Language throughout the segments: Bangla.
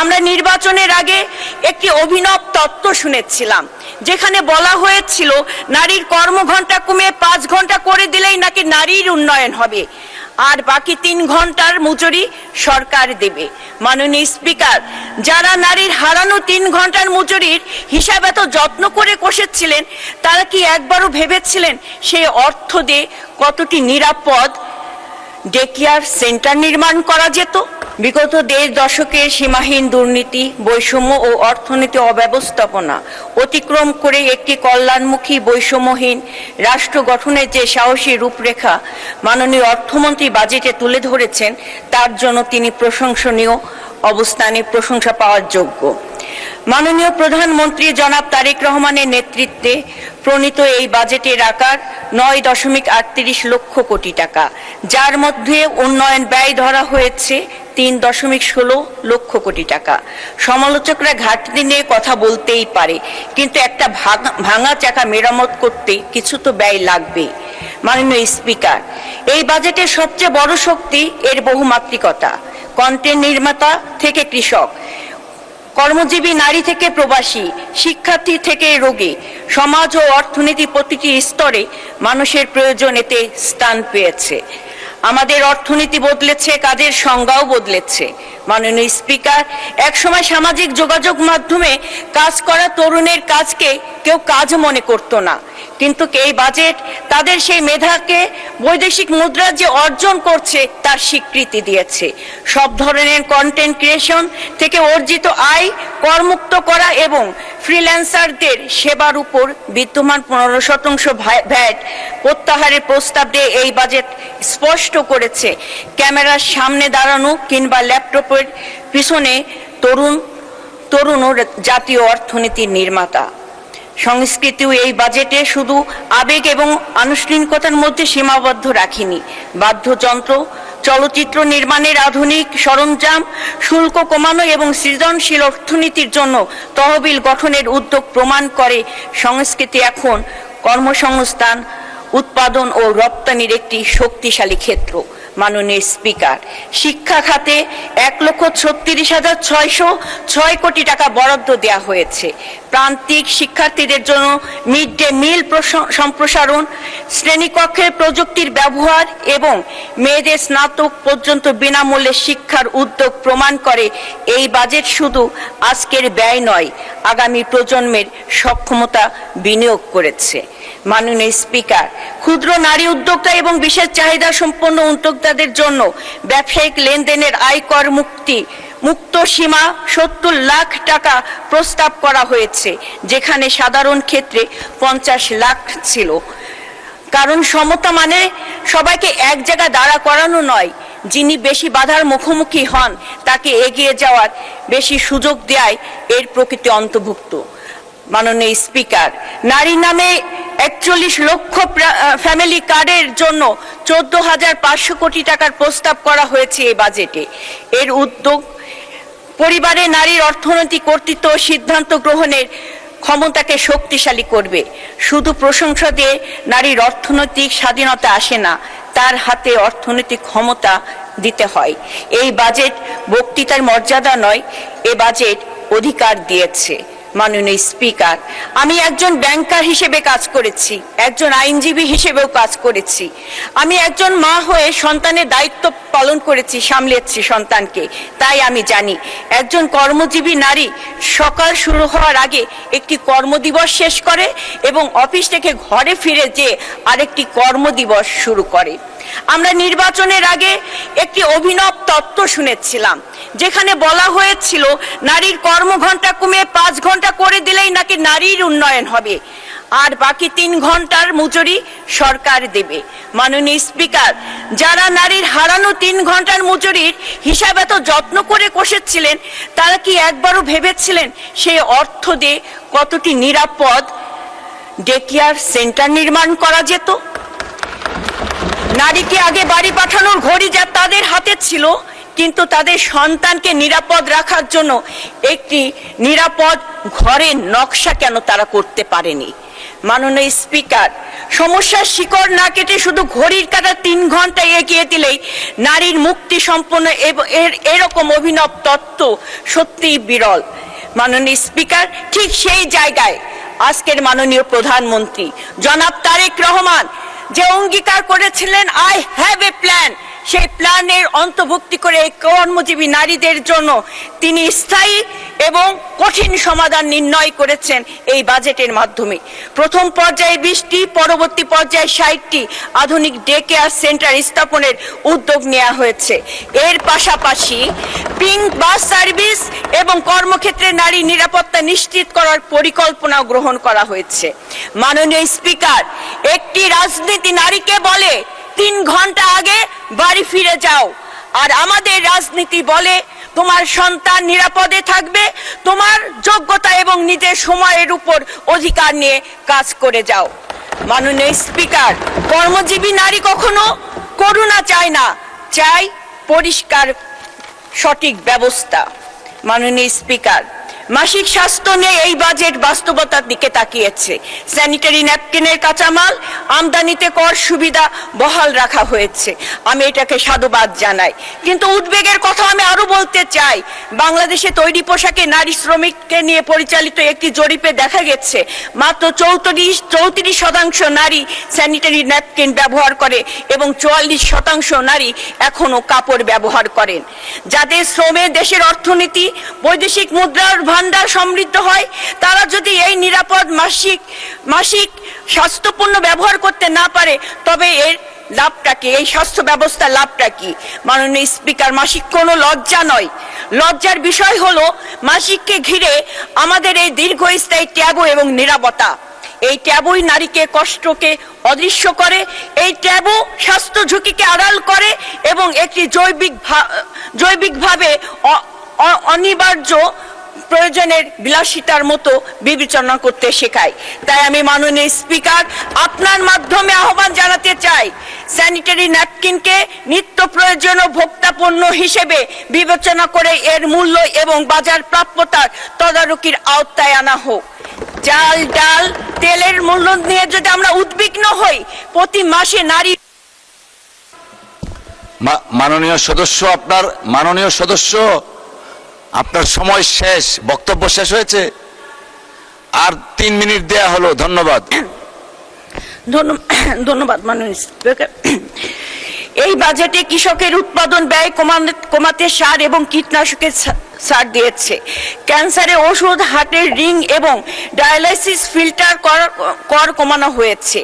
আমরা নির্বাচনের আগে একটি অভিনব তত্ত্ব শুনেছিলাম, যেখানে বলা হয়েছিল নারীর কর্মঘণ্টা কমিয়ে 5 ঘন্টা করে দিলেই নাকি নারীর উন্নয়ন হবে, আর বাকি 3 ঘন্টার মজুরি সরকার দেবে। মাননীয় স্পিকার, যারা নারীর হারানো 3 ঘন্টার মজুরির হিসাব এত যত্ন করে কষেছিলেন, তারা কি একবারও ভেবেছিলেন সেই অর্থ দিয়ে কতটি নিরাপদ ডে কেয়ার সেন্টার নির্মাণ করা যেত? বিগত 1.5 দশকের সীমাহীন দুর্নীতি, বৈষম্য ও অর্থনীতি অব্যবস্থাপনা অতিক্রম করে একটি কল্যাণমুখী বৈষম্যহীন রাষ্ট্র গঠনের যে সাহসী রূপরেখা মাননীয় অর্থমন্ত্রী বাজেটে তুলে ধরেছেন, তার জন্য তিনি প্রশংসনীয় অবস্থানে প্রশংসা পাওয়ার যোগ্য। মাননীয় প্রধানমন্ত্রী জনাব তারেক রহমানের নেতৃত্বে প্রণীত এই বাজেটের আকার 9.38 লক্ষ কোটি টাকা, যার মধ্যে উন্নয়ন ব্যয় ধরা হয়েছে 3.16 লক্ষ কোটি টাকা। সমালোচকরা ঘাটতি নিয়ে কথা বলতেই পারে, কিন্তু একটা ভাঙা চাকা মেরামত করতে কিছু তো ব্যয় লাগবে। মাননীয় স্পিকার, এই বাজেটের সবচেয়ে বড় শক্তি এর বহুমাত্রিকতা। কন্টেন্ট নির্মাতা থেকে কৃষক, কর্মজীবী নারী থেকে প্রবাসী, শিক্ষার্থী থেকে রোগী, সমাজ ও অর্থনীতি প্রতিটি স্তরে মানুষের প্রয়োজন এতে স্থান পেয়েছে। আমাদের অর্থনীতি বদলেছে, কাজের সংজ্ঞাও বদলেছে। মাননীয় স্পিকার, একসময় সামাজিক যোগাযোগ মাধ্যমে কাজ করা তরুণের কাজকে কেউ কাজ মনে করত না, কিন্তু এই বাজেট তাদের সেই মেধাকে বৈদেশিক মুদ্রা যে অর্জন করছে তার স্বীকৃতি দিয়েছে। সব ধরনের কন্টেন্ট ক্রিয়েশন থেকে অর্জিত আয় করমুক্ত করা এবং ফ্রিল্যান্সারদের সেবার উপর বিদ্যমান 15% ভ্যাট প্রত্যাহারের প্রস্তাব দিয়ে এই বাজেট স্পষ্ট করেছে ক্যামেরার সামনে দাঁড়ানো কিংবা ল্যাপটপের পিছনে তরুণ জাতীয় অর্থনীতির নির্মাতা। সংস্কৃতিও এই বাজেটে শুধু আবেগ এবং আনুষ্ঠানিকতার মধ্যে সীমাবদ্ধ রাখিনি। বাদ্যযন্ত্র, চলচ্চিত্র নির্মাণের আধুনিক সরঞ্জাম, শুল্ক কমানো এবং সৃজনশীল অর্থনীতির জন্য তহবিল গঠনের উদ্যোগ প্রমাণ করে সংস্কৃতি এখন কর্মসংস্থান, উৎপাদন ও রপ্তানির একটি শক্তিশালী ক্ষেত্র। মাননীয় স্পিকার, শিক্ষা খাতে 1,36,606 কোটি টাকা বরাদ্দ দেওয়া হয়েছে। প্রান্তিক শিক্ষার্থীদের জন্য মিড ডে মিল সম্প্রসারণ, শ্রেণীকক্ষে প্রযুক্তির ব্যবহার এবং মেয়েদের স্নাতক পর্যন্ত বিনামূল্যে শিক্ষার উদ্যোগ প্রমাণ করে এই বাজেট শুধু আজকের ব্যয় নয়, আগামী প্রজন্মের সক্ষমতা বিনিয়োগ করেছে। মাননীয় স্পিকার, ক্ষুদ্র নারী উদ্যোক্তা এবং বিশেষ চাহিদা সম্পন্ন উদ্যোক্তাদের জন্য ব্যবসায়িক লেনদেনের আয়কর মুক্ত সীমা 70 লাখ টাকা প্রস্তাব করা হয়েছে, যেখানে সাধারণ ক্ষেত্রে 50 লাখ ছিল। কারণ সমতা মানে সবাইকে এক জায়গায় দাঁড়া করানো নয়, যিনি বেশি বাধার মুখোমুখি হন তাকে এগিয়ে যাওয়ার বেশি সুযোগ দেয় এর প্রকৃতি অন্তর্ভুক্ত। মাননীয় স্পিকার, নারী নামে 41 লক্ষ ফ্যামিলি কার্ডের জন্য 14,500 কোটি টাকার প্রস্তাব করা হয়েছে এই বাজেটে। এর উদ্যোগ পরিবারে নারীর অর্থনৈতিক কর্তৃত্ব ও সিদ্ধান্ত গ্রহণের ক্ষমতাকে শক্তিশালী করবে। শুধু প্রশংসা দিয়ে নারীর অর্থনৈতিক স্বাধীনতা আসে না, তার হাতে অর্থনৈতিক ক্ষমতা দিতে হয়। এই বাজেট বক্তৃতার মর্যাদা নয়, এ বাজেট অধিকার দিয়েছে। মাননীয় স্পিকার, আমি একজন ব্যাংকার হিসেবে কাজ করেছি, একজন আইনজীবী হিসেবেও কাজ করেছি, আমি একজন মা হয়ে সন্তানের দায়িত্ব পালন করেছি, সামলেছি সন্তানকে। তাই আমি জানি একজন কর্মজীবী নারী সকাল শুরু হওয়ার আগে একটি কর্মদিবস শেষ করে এবং অফিস থেকে ঘরে ফিরে যে আরেকটি কর্মদিবস শুরু করে। আমরা নির্বাচনের আগে একটি অভিনব তত্ত্ব শুনেছিলাম, যেখানে বলা হয়েছিল নারীর কর্মঘণ্টা কমিয়ে 5 ঘন্টা করে দিলেই নাকি নারীর উন্নয়ন হবে, আর বাকি 3 ঘন্টার মজুরি সরকার দেবে। মাননীয় স্পিকার, যারা নারীর হারানো 3 ঘন্টার মজুরির হিসাব এত যত্ন করে কষেছিলেন, তারা কি একবারও ভেবেছিলেন সেই অর্থ দিয়ে কতটি নিরাপদ ডে কেয়ার সেন্টার নির্মাণ করা যেত? নারীকে আগে বাড়ি পাঠানোর ঘড়ি যা তাদের হাতে ছিল, কিন্তু তাদের সন্তানকে নিরাপদ রাখার জন্য একটি নিরাপদ ঘরের নকশা কেন তারা করতে পারেনি? মাননীয় স্পিকার, সমস্যার শিকড় না কেটে শুধু ঘড়ির কাঁটা 3 ঘন্টা এগিয়ে দিলেই নারীর মুক্তি সম্পন্ন এরকম অভিনব তত্ত্ব সত্যিই বিরল। মাননীয় স্পিকার, ঠিক সেই জায়গায় আজকের মাননীয় প্রধানমন্ত্রী জনাব তারেক রহমান যে অঙ্গীকার করেছিলেন আই হ্যাভ এ প্ল্যান, সেই প্ল্যানের অন্তর্ভুক্তি করে কর্মজীবী নারীদের জন্য তিনি স্থায়ী এবং কঠিন সমাধান নির্ণয় করেছেন এই বাজেটের মাধ্যমে। প্রথম পর্যায়ে 20টি, পরবর্তী পর্যায়ে 60টি আধুনিক ডে কেয়ার সেন্টার স্থাপনের উদ্যোগ নেওয়া হয়েছে। এর পাশাপাশি পিঙ্ক বাস সার্ভিস এবং কর্মক্ষেত্রে নারী নিরাপত্তা নিশ্চিত করার পরিকল্পনাও গ্রহণ করা হয়েছে। মাননীয় স্পিকার, একটি রাজনীতি নারীকে বলে 3 ঘন্টা আগে বাড়ি ফিরে যাও, আর আমাদের রাজনীতি বলে তোমার সন্তান নিরাপদে থাকবে, তোমার যোগ্যতা এবং নিজের সময়ের উপর অধিকার নিয়ে কাজ করে যাও। মাননীয় স্পিকার, কর্মজীবী নারী কখনো করুণা চায় না, চাই পরিষ্কার সঠিক ব্যবস্থা। মাননীয় স্পিকার, মাসিক স্বাস্থ্য নিয়ে এই বাজেট বাস্তবতার দিকে তাকিয়েছে। স্যানিটারি ন্যাপকিনের কাঁচামাল আমদানিতে কর সুবিধা বহাল রাখা হয়েছে, আমি এটাকে সাধুবাদ জানাই। কিন্তু উদ্বেগের কথা আমি আরো বলতে চাই। বাংলাদেশে তৈরি পোশাকে নারী শ্রমিককে নিয়ে পরিচালিত একটি জরিপে দেখা গেছে মাত্র 34% নারী স্যানিটারি ন্যাপকিন ব্যবহার করে এবং 44% নারী এখনো কাপড় ব্যবহার করেন। যাদের শ্রমে দেশের অর্থনীতি, বৈদেশিক মুদ্রার ভান্ডার সমৃদ্ধ হয়, তারা যদি এই নিরাপদ মাসিক স্বাস্থ্যপূর্ণ ব্যবহার করতে না পারে, তবে এর লাভটা কি? এই স্বাস্থ্য ব্যবস্থার লাভটা কি? মাননীয় স্পিকার, মাসিক কোনো লজ্জা নয়। লজ্জার বিষয় হলো মাসিককে ঘিরে আমাদের এই দীর্ঘস্থায়ী ট্যাবু এবং নীরবতা। এই ট্যাবুই নারীকে কষ্টকে অদৃশ্য করে, এই ট্যাবু স্বাস্থ্য ঝুঁকিকে আড়াল করে এবং একটি জৈবিকভাবে অনিবার্য প্রয়োজনের বিলাসিতার মতো বিবেচনা করতে শেখায়। তাই আমি মাননীয় স্পিকার, আপনার মাধ্যমে আহ্বান জানাতে চাই, স্যানিটারি ন্যাপকিনকে নিত্য প্রয়োজনীয় ভোক্তা পণ্য হিসেবে বিবেচনা করে এর মূল্য এবং বাজার প্রাপ্যতার তদারকির আওতায় আনা হোক। চাল, ডাল, তেলের মূল্য নিয়ে যদি আমরা উদ্বিগ্ন হই, প্রতি মাসে নারী মাননীয় সদস্য আপনার সময় শেষ, বক্তব্য শেষ হয়েছে, আর 3 মিনিট দেয়া হলো। ধন্যবাদ। ধন্যবাদ মাননীয় স্পিকার। এই বাজেটে কৃষকের উৎপাদন ব্যয় কমাতে সার এবং কীটনাশকের ছাড় দিয়েছে। ক্যান্সারে ওষুধ, হার্টের রিং এবং ডায়ালাইসিস ফিল্টার কর কমানো হয়েছে।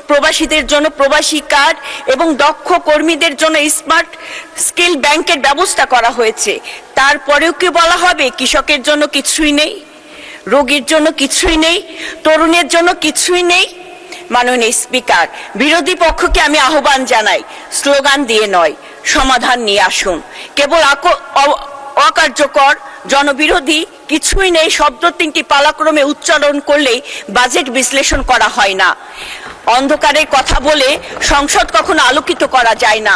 প্রবাসীদের জন্য প্রবাসী কার্ড এবং দক্ষ কর্মীদের জন্য স্মার্ট স্কিল ব্যাংকের ব্যবস্থা করা হয়েছে। তারপরেও কি বলা হবে কৃষকের জন্য কিছুই নেই, রোগীর জন্য কিছুই নেই, তরুণের জন্য কিছুই নেই? মাননীয় স্পিকার, বিরোধী পক্ষকে আমি আহ্বান জানাই, স্লোগান দিয়ে নয়, সমাধান নিয়ে আসুন। কেবল অকার্যকর, জনবিরোধী, কিছুই নেই শব্দ 3টি পালাক্রমে উচ্চারণ করলেই বাজেট বিশ্লেষণ করা হয় না। অন্ধকারের কথা বলে সংসদ কখনো আলোকিত করা যায় না,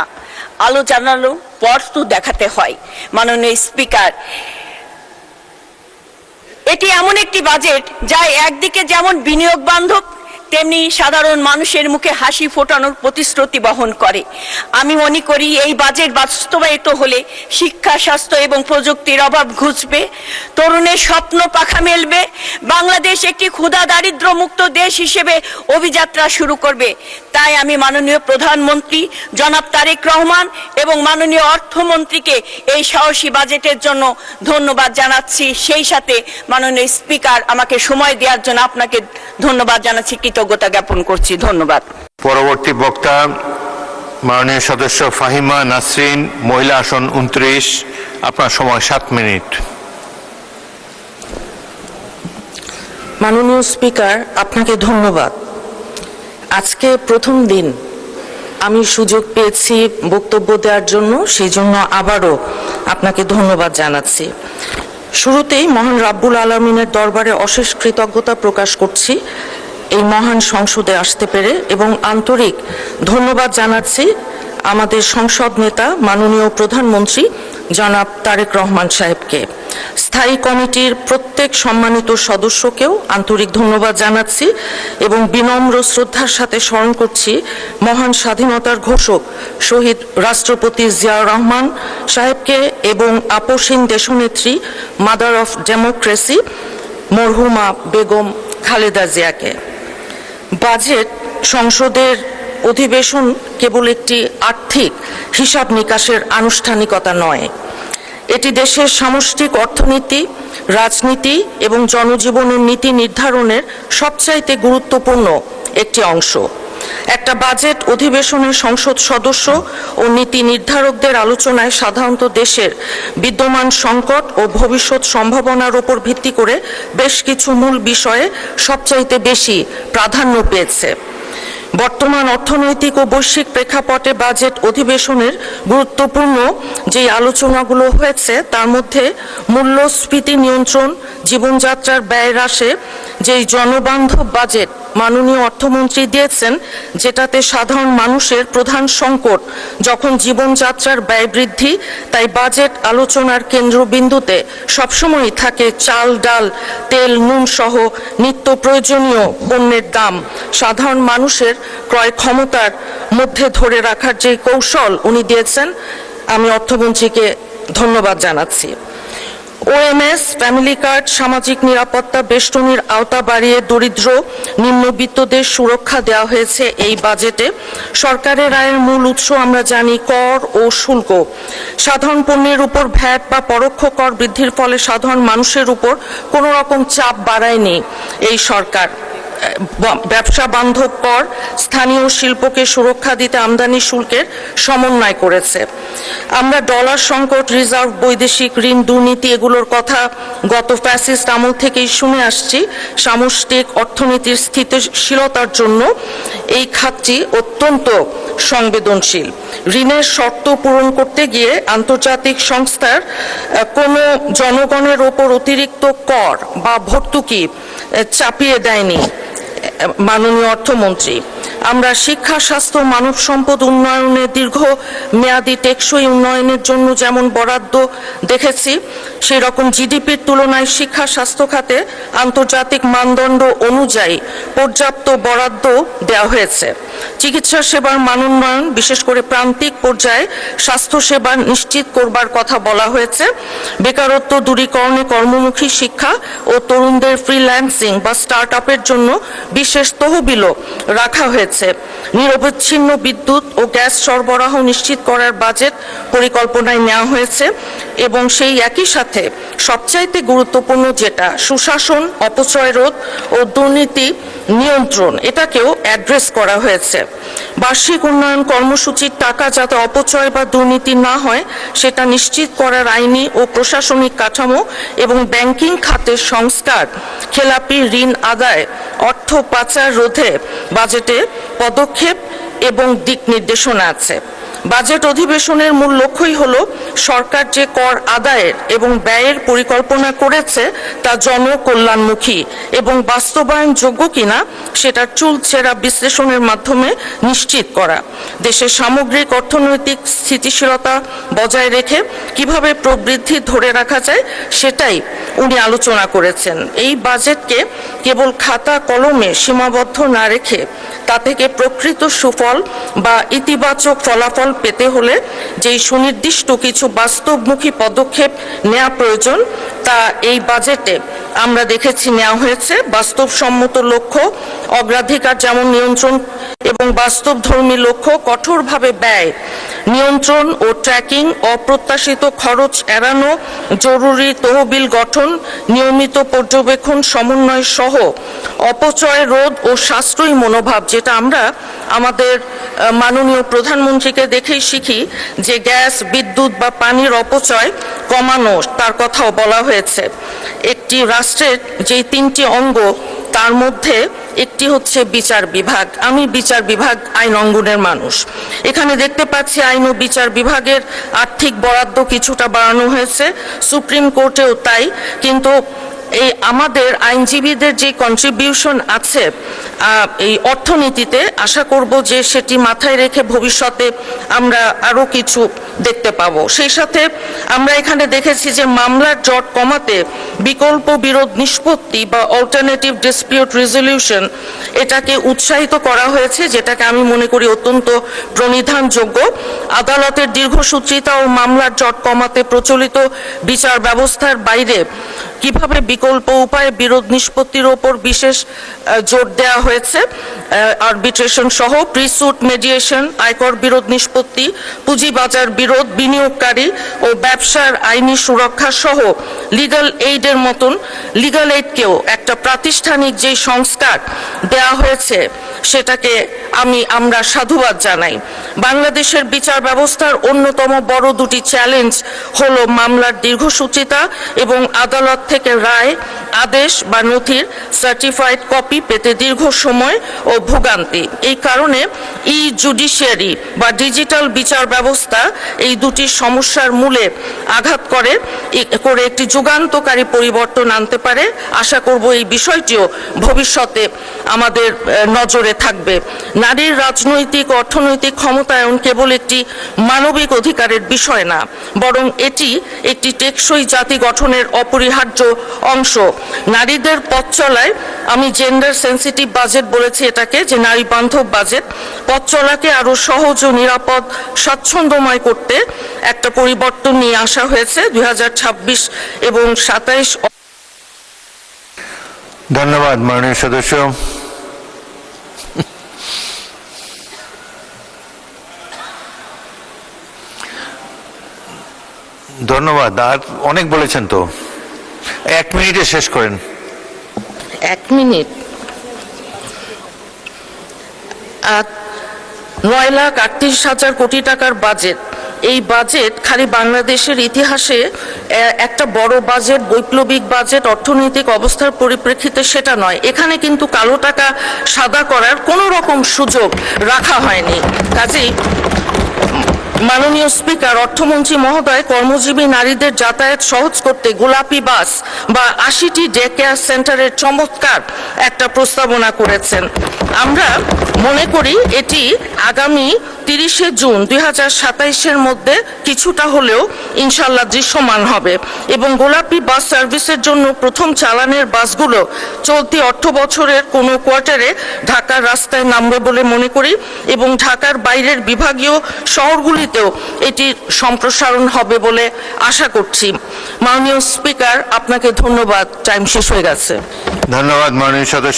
আলো জানালো পথ তো দেখাতে হয়। মাননীয় স্পিকার, এটি এমন একটি বাজেট যা একদিকে যেমন বিনিয়োগ বান্ধব, তেমনি সাধারণ মানুষের মুখে হাসি ফোটানোর প্রতিশ্রুতি বহন করে। আমি মনে করি এই বাজেট বাস্তবায়িত হলে শিক্ষা, স্বাস্থ্য এবং প্রযুক্তির অভাব ঘুচবে, তরুণের স্বপ্ন পাখা মেলবে, বাংলাদেশ একটি ক্ষুধা দারিদ্র মুক্ত দেশ হিসেবে অভিযাত্রা শুরু করবে। তাই আমি মাননীয় প্রধানমন্ত্রী জনাব তারেক রহমান এবং মাননীয় অর্থমন্ত্রীকে এই সাহসী বাজেটের জন্য ধন্যবাদ জানাচ্ছি। সেই সাথে মাননীয় স্পিকার, আমাকে সময় দেওয়ার জন্য আপনাকে ধন্যবাদ জানাচ্ছি, কৃতজ্ঞতা জ্ঞাপন করছি। ধন্যবাদ। পরবর্তী বক্তা মাননীয় সদস্য ফাহিমা নাসরিন, মহিলা আসন 29, আপনার সময় 7 মিনিট। মাননীয় স্পিকার, আপনাকে ধন্যবাদ। আজকে প্রথম দিন আমি সুযোগ পেয়েছি বক্তব্য দেওয়ার জন্য, সেই জন্য আবারও আপনাকে ধন্যবাদ জানাচ্ছি। শুরুতেই মহান রাব্বুল আলামিনের দরবারে অশেষ কৃতজ্ঞতা প্রকাশ করছি এই মহান সংসদে আসতে পেরে, এবং আন্তরিক ধন্যবাদ জানাচ্ছি আমাদের সংসদ নেতা মাননীয় প্রধানমন্ত্রী জনাব তারেক রহমান সাহেবকে। স্থায়ী কমিটির প্রত্যেক সম্মানিত সদস্যকেও আন্তরিক ধন্যবাদ জানাচ্ছি এবং বিনম্র শ্রদ্ধার সাথে স্মরণ করছি মহান স্বাধীনতার ঘোষক শহীদ রাষ্ট্রপতি জিয়াউর রহমান সাহেবকে এবং আপসহীন দেশনেত্রী মাদার অফ ডেমোক্রেসি মরহুমা বেগম খালেদা জিয়াকে। বাজেট সংসদের অধিবেশন কেবল একটি আর্থিক হিসাব নিকাশের আনুষ্ঠানিকতা নয়, এটি দেশের সামষ্টিক অর্থনীতি, রাজনীতি এবং জনজীবনের নীতি নির্ধারণের সবচাইতে গুরুত্বপূর্ণ একটি অংশ। একটা বাজেট অধিবেশনের সংসদ সদস্য ও নীতি নির্ধারকদের আলোচনায় সাধারণত দেশের বিদ্যমান সংকট ও ভবিষ্যৎ সম্ভাবনার উপর ভিত্তি করে বেশ কিছু মূল বিষয়ে সবচাইতে বেশি প্রাধান্য পেয়েছে। বর্তমান অর্থনৈতিক ও বৈশ্বিক প্রেক্ষাপটে বাজেট অধিবেশনের গুরুত্বপূর্ণ যে আলোচনাগুলো হয়েছে তার মধ্যে মূল্যস্ফীতি নিয়ন্ত্রণ, জীবনযাত্রার ব্যয় হ্রাসে যেই জনবান্ধব বাজেট মাননীয় অর্থমন্ত্রী দিয়েছেন, যেটাতে সাধারণ মানুষের প্রধান সংকট যখন জীবনযাত্রার ব্যয় বৃদ্ধি, তাই বাজেট আলোচনার কেন্দ্রবিন্দুতে সবসময়ই থাকে চাল, ডাল, তেল, নুন সহ নিত্য প্রয়োজনীয় পণ্যের দাম সাধারণ মানুষের ক্রয় ক্ষমতার মধ্যে ধরে রাখার যে কৌশল উনি দিয়েছেন, আমি অর্থমন্ত্রীকে ধন্যবাদ জানাচ্ছি। ওএমএস, ফ্যামিলি কার্ড, সামাজিক নিরাপত্তা বেষ্টনীর আওতা বাড়িয়ে দরিদ্র নিম্নবিত্তদের সুরক্ষা দেওয়া হয়েছে এই বাজেটে। সরকারের আয়ের মূল উৎস আমরা জানি কর ও শুল্ক। সাধারণ পণ্যের উপর ভ্যাট বা পরোক্ষ কর বৃদ্ধির ফলে সাধারণ মানুষের উপর কোনো রকম চাপ বাড়ায়নি এই সরকার। ব্যবসা বান্ধব কর স্থানীয় শিল্পকে সুরক্ষা দিতে আমদানি শুল্কের সমন্বয় করেছে। আমরা ডলার সংকট, রিজার্ভ, বৈদেশিক ঋণ দুর্নীতি এগুলোর কথা গত ফ্যাসিস্ট আমল থেকেই শুনে আসছি। সামষ্টিক অর্থনীতির স্থিতিশীলতার জন্য এই খাতটি অত্যন্ত সংবেদনশীল। ঋণের শর্ত পূরণ করতে গিয়ে আন্তর্জাতিক সংস্থার কোনো জনগণের ওপর অতিরিক্ত কর বা ভর্তুকি চাপিয়ে দেয়নি মাননীয় অর্থমন্ত্রী। আমরা শিক্ষা, স্বাস্থ্য, মানব সম্পদ উন্নয়নের দীর্ঘ মেয়াদী টেকসই উন্নয়নের জন্য যেমন বরাদ্দ দেখেছি, সেই রকম জিডিপির তুলনায় শিক্ষা স্বাস্থ্য খাতে আন্তর্জাতিক মানদণ্ড অনুযায়ী পর্যাপ্ত বরাদ্দ দেওয়া হয়েছে। চিকিৎসা সেবার মান উন্নয়ন, বিশেষ করে প্রান্তিক পর্যায়ে স্বাস্থ্য সেবা নিশ্চিত করবার কথা বলা হয়েছে। বেকারত্ব দূরীকরণে কর্মমুখী শিক্ষা ও তরুণদের ফ্রিল্যান্সিং বা স্টার্ট আপের জন্য বিশেষ তহবিলও রাখা হয়েছে। নিরবচ্ছিন্ন বিদ্যুৎ ও গ্যাস সরবরাহ নিশ্চিত করার বাজেট পরিকল্পনায় নেওয়া হয়েছে এবং সেই একই সাথে সবচাইতে গুরুত্বপূর্ণ যেটা সুশাসন, অপচয় রোধ ও দুর্নীতি নিয়ন্ত্রণ, এটাকেও অ্যাড্রেস করা হয়েছে। বার্ষিক উন্নয়ন কর্মসূচির টাকা যাতে অপচয় বা দুর্নীতি না হয় সেটা নিশ্চিত করার আইনি ও প্রশাসনিক কাঠামো এবং ব্যাংকিং খাতের সংস্কার, খেলাপি ঋণ আদায়, অর্থ পাচার রোধে বাজেটে পদক্ষেপ এবং দিক নির্দেশনা আছে। বাজেট অধিবেশনের মূল লক্ষ্যই হলো সরকার যে কর আদায়ের এবং ব্যয়ের পরিকল্পনা করেছে তা জনকল্যাণমুখী এবং বাস্তবায়নযোগ্য কিনা সেটার চুলচেরা বিশ্লেষণের মাধ্যমে নিশ্চিত করা। দেশের সামগ্রিক অর্থনৈতিক স্থিতিশীলতা বজায় রেখে কিভাবে প্রবৃদ্ধি ধরে রাখা যায় সেটাই উনি আলোচনা করেছেন। এই বাজেটকে কেবল খাতা কলমে সীমাবদ্ধ না রেখে তা থেকে প্রকৃত সুফল বা ইতিবাচক ফলাফল পেতে হলে যেই সুনির্দিষ্ট কিছু বাস্তবমুখী পদক্ষেপ নেওয়া প্রয়োজন তা এই বাজেটে আমরা দেখেছি নেওয়া হয়েছে। বাস্তবসম্মত লক্ষ্য অগ্রাধিকার যেমন নিয়ন্ত্রণ এবং বাস্তবধর্মী লক্ষ্য কঠোরভাবে ব্যয় নিয়ন্ত্রণ ও ট্র্যাকিং, অপ্রত্যাশিত খরচ এড়ানো, জরুরি তহবিল গঠন, নিয়মিত পর্যবেক্ষণ সমন্বয় সহ অপচয় রোধ ও সাশ্রয়ী মনোভাব, যেটা আমরা আমাদের মাননীয় প্রধানমন্ত্রীকে দেখেই শিখি যে গ্যাস, বিদ্যুৎ বা পানির অপচয় কমানো তার কথাও বলা হয়েছে। একটি রাষ্ট্রের যেই তিনটি অঙ্গ তার মধ্যে একটি হচ্ছে বিচার বিভাগ। আমি বিচার বিভাগ আইন অঙ্গনের মানুষ। এখানে দেখতে পাচ্ছি আইন ও বিচার বিভাগের আর্থিক বরাদ্দ কিছুটা বাড়ানো হয়েছে, সুপ্রিম কোর্টেও তাই। কিন্তু এই আমাদের আইনজীবীদের যে কন্ট্রিবিউশন আছে, এই অর্থনীতিতে আশা করব যে সেটি মাথায় রেখে ভবিষ্যতে আমরা আরো কিছু দেখতে পাবো। সেই সাথে আমরা এখানে দেখেছি যে মামলার জট কমাতে বিকল্প বিরোধ নিষ্পত্তি বা অল্টারনেটিভ ডিসপিউট রেজলিউশন এটাকে উৎসাহিত করা হয়েছে, যেটাকে আমি মনে করি অত্যন্ত প্রণিধানযোগ্য। আদালতের দীর্ঘসূত্রিতা ও মামলার জট কমাতে প্রচলিত বিচার ব্যবস্থার বাইরে কিভাবে বিকল্প উপায়ে বিরোধ নিষ্পত্তির ওপর বিশেষ জোর দেওয়া হয়েছে। আরবিট্রেশন সহ প্রিস্যুট মিডিয়েশন, আয়কর বিরোধ নিষ্পত্তি, পুঁজিবাজার বিরোধ, বিনিয়োগকারী ও ব্যবসার আইনি সুরক্ষা সহ লিগ্যাল এইডের মতন লিগ্যাল এইডকেও একটা প্রাতিষ্ঠানিক যে সংস্কার দেওয়া হয়েছে সেটাকে আমরা সাধুবাদ জানাই। বাংলাদেশের বিচার ব্যবস্থার অন্যতম বড় দুটি চ্যালেঞ্জ হলো মামলার দীর্ঘসূত্রিতা এবং আদালত থেকে রায়, আদেশ বা নথির সার্টিফাইড কপি পেতে দীর্ঘ সময় ও ভোগান্তি। এই কারণে ই জুডিশিয়ারি বা ডিজিটাল বিচার ব্যবস্থা এই দুটি সমস্যার মূলে আঘাত করে একটি যুগান্তকারী পরিবর্তন আনতে পারে। আশা করব এই বিষয়টিও ভবিষ্যতে আমাদের নজরে থাকবে। নারীর রাজনৈতিক অর্থনৈতিক ক্ষমতায়ন কেবল একটি মানবিক অধিকারের বিষয় না, বরং এটি একটি টেকসই জাতি গঠনের অপরিহার্য অংশ। নারীদের পথ চলায়, আমি জেন্ডার সেন্সিটিভ বাজেট বলেছি এটাকে, যে নারী বান্ধব বাজেট, পথ চলাকে আরো সহজ ও নিরাপদ স্বাচ্ছন্দ্যময় করতে একটা পরিবর্তন নিয়ে আসা হয়েছে 2026 এবং 27। ধন্যবাদ মাননীয় সদস্য। ধন্যবাদ। আর অনেক বলেছেন তো, 1 মিনিটে শেষ করেন। 1 মিনিট। 9,38,000 কোটি টাকার বাজেট। এই বাজেট খালি বাংলাদেশের ইতিহাসে একটা বড় বাজেট, বৈপ্লবিক বাজেট, অর্থনৈতিক অবস্থার পরিপ্রেক্ষিতে সেটা নয়। এখানে কিন্তু কালো টাকা সাদা করার কোনো রকম সুযোগ রাখা হয়নি। কাজেই মাননীয় স্পিকার, অর্থমন্ত্রী মহোদয় কর্মজীবী নারীদের যাতায়াত সহজ করতে গোলাপি বাস বা 80টি ডে কেয়ার সেন্টারের চমৎকার একটা প্রস্তাবনা করেছেন। আমরা মনে করি এটি আগামী 30শে জুন 2027-এর মধ্যে কিছুটা হলেও ইনশাল্লাহ দৃশ্যমান হবে এবং গোলাপি বাস সার্ভিসের জন্য প্রথম চালানের বাসগুলো চলতি অর্থ বছরের কোনো কোয়ার্টারে ঢাকার রাস্তায় নামবে বলে মনে করি এবং ঢাকার বাইরের বিভাগীয় শহরগুলিতেও এটি সম্প্রসারণ হবে বলে আশা করছি। মাননীয় স্পিকার, আপনাকে ধন্যবাদ। টাইম শেষ হয়ে গেছে। ধন্যবাদ মাননীয় সদস্য।